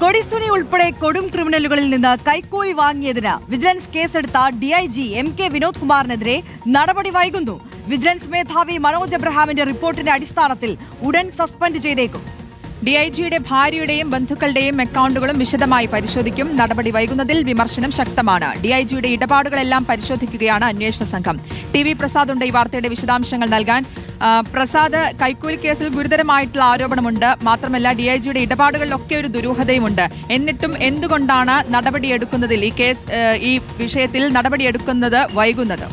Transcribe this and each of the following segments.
കൊടിസുനി ഉൾപ്പെടെ കൊടും ക്രിമിനലുകളിൽ നിന്ന് കൈക്കൂലി വാങ്ങിയതിന് വിജിലൻസ് കേസെടുത്ത ഡിഐജി MK വിനോദ് കുമാറിനെതിരെ നടപടി വൈകുന്നു. വിജിലൻസ് മേധാവി മനോജ് എബ്രഹാമിന്റെ റിപ്പോർട്ടിന്റെ അടിസ്ഥാനത്തിൽ ഉടൻ സസ്പെൻഡ് ചെയ്തേക്കും. ഡിഐജിയുടെ ഭാര്യയുടെയും ബന്ധുക്കളുടെയും അക്കൌണ്ടുകളും വിശദമായി പരിശോധിക്കും. നടപടി വൈകുന്നതിൽ വിമർശനം ശക്തമാണ്. ഡിഐജിയുടെ ഇടപാടുകളെല്ലാം പരിശോധിക്കുകയാണ് അന്വേഷണ സംഘം. TV പ്രസാദ് ഉണ്ട് ഈ വാർത്തയുടെ വിശദാംശങ്ങൾ നൽകാൻ. പ്രസാദ്, കൈക്കൂലി കേസിൽ ഗുരുതരമായിട്ടുള്ള ആരോപണമുണ്ട്. മാത്രമല്ല ഡിഐജിയുടെ ഇടപാടുകളിലൊക്കെ ഒരു ദുരൂഹതയുമുണ്ട്. എന്നിട്ടും എന്തുകൊണ്ടാണ് നടപടിയെടുക്കുന്നതിൽ ഈ വിഷയത്തിൽ നടപടിയെടുക്കുന്നത് വൈകുന്നത്?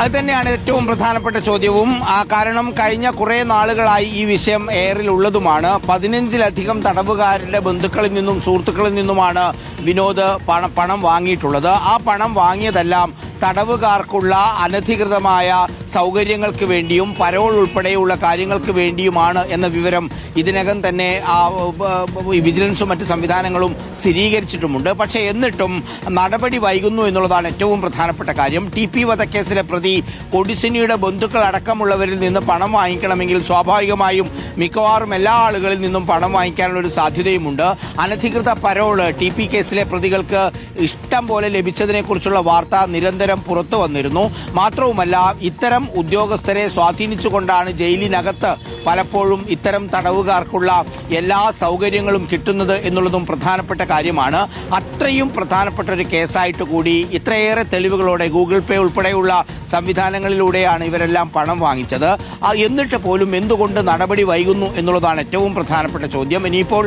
അത് തന്നെയാണ് ഏറ്റവും പ്രധാനപ്പെട്ട ചോദ്യവും. കാരണം കഴിഞ്ഞ കുറെ നാളുകളായി ഈ വിഷയം എയറിലുള്ളതുമാണ്. 15-ലധികം തടവുകാരുടെ ബന്ധുക്കളിൽ നിന്നും സുഹൃത്തുക്കളിൽ നിന്നുമാണ് വിനോദ് പണം വാങ്ങിയിട്ടുള്ളത്. ആ പണം വാങ്ങിയതെല്ലാം തടവുകാർക്കുള്ള അനധികൃതമായ സൗകര്യങ്ങൾക്ക് വേണ്ടിയും പരോൾ ഉൾപ്പെടെയുള്ള കാര്യങ്ങൾക്ക് വേണ്ടിയുമാണ് എന്ന വിവരം ഇതിനകം തന്നെ വിജിലൻസും മറ്റ് സംവിധാനങ്ങളും സ്ഥിരീകരിച്ചിട്ടുമുണ്ട്. പക്ഷേ എന്നിട്ടും നടപടി വൈകുന്നു എന്നുള്ളതാണ് ഏറ്റവും പ്രധാനപ്പെട്ട കാര്യം. TP വധക്കേസിലെ പ്രതി കൊടിസുനിയുടെ ബന്ധുക്കൾ അടക്കമുള്ളവരിൽ നിന്ന് പണം വാങ്ങിക്കണമെങ്കിൽ സ്വാഭാവികമായും മിക്കവാറും എല്ലാ ആളുകളിൽ നിന്നും പണം വാങ്ങിക്കാനുള്ള ഒരു സാധ്യതയുമുണ്ട്. അനധികൃത പരോൾ TP കേസിലെ പ്രതികൾക്ക് ഇഷ്ടം പോലെ ലഭിച്ചതിനെക്കുറിച്ചുള്ള വാർത്ത നിരന്തരം പുറത്തു വന്നിരുന്നു. മാത്രവുമല്ല, ഇത്തരം ഉദ്യോഗസ്ഥരെ സ്വാധീനിച്ചുകൊണ്ടാണ് ജയിലിനകത്ത് പലപ്പോഴും ഇത്തരം തടവുകാർക്കുള്ള എല്ലാ സൗകര്യങ്ങളും കിട്ടുന്നത് എന്നുള്ളതും പ്രധാനപ്പെട്ട കാര്യമാണ്. അത്രയും പ്രധാനപ്പെട്ട ഒരു കേസായിട്ട് കൂടി ഇത്രയേറെ തെളിവുകളോടെ ഗൂഗിൾ പേ ഉൾപ്പെടെയുള്ള സംവിധാനങ്ങളിലൂടെയാണ് ഇവരെല്ലാം പണം വാങ്ങിച്ചത്. എന്നിട്ട് പോലും എന്തുകൊണ്ട് നടപടി വൈകുന്നു എന്നുള്ളതാണ് ഏറ്റവും പ്രധാനപ്പെട്ട ചോദ്യം. ഇനിയിപ്പോൾ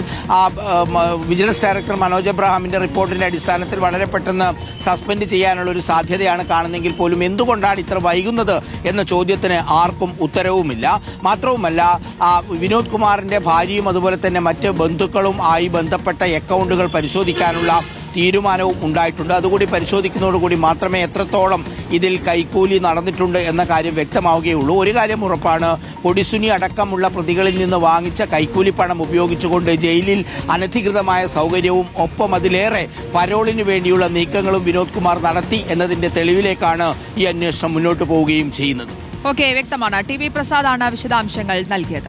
വിജിലൻസ് ഡയറക്ടർ മനോജ് എബ്രഹാമിന്റെ റിപ്പോർട്ടിന്റെ അടിസ്ഥാനത്തിൽ വളരെ പെട്ടെന്ന് സസ്പെൻഡ് ചെയ്യാനുള്ള ഒരു സാധ്യതയാണ് കാണുന്നെങ്കിൽ പോലും എന്തുകൊണ്ടാണ് ഇത്ര വൈകുന്നത് എന്ന ചോദ്യത്തിന് ആർക്കും ഉത്തരവുമില്ല. മാത്രവുമല്ല, വിനോദ് കുമാറിന്റെ ഭാര്യയും അതുപോലെ തന്നെ മറ്റ് ബന്ധുക്കളും ആയി ബന്ധപ്പെട്ട അക്കൗണ്ടുകൾ പരിശോധിക്കാനുള്ള തീരുമാനവും ഉണ്ടായിട്ടുണ്ട്. അതുകൂടി പരിശോധിക്കുന്നതോടുകൂടി മാത്രമേ എത്രത്തോളം ഇതിൽ കൈക്കൂലി നടന്നിട്ടുണ്ട് എന്ന കാര്യം വ്യക്തമാവുകയുള്ളൂ. ഒരു കാര്യം ഉറപ്പാണ്, കൊടിസുനി അടക്കമുള്ള പ്രതികളിൽ നിന്ന് വാങ്ങിച്ച കൈക്കൂലി പണം ഉപയോഗിച്ചുകൊണ്ട് ജയിലിൽ അനധികൃതമായ സൗകര്യവും ഒപ്പം അതിലേറെ പരോളിന് വേണ്ടിയുള്ള നീക്കങ്ങളും വിനോദ് കുമാർ നടത്തി എന്നതിന്റെ തെളിവിലേക്കാണ് ഈ അന്വേഷണം മുന്നോട്ട് പോവുകയും ചെയ്യുന്നത്. ഓക്കെ, വ്യക്തമാണ്. TV പ്രസാദാണ് വിശദാംശങ്ങൾ നൽകിയത്.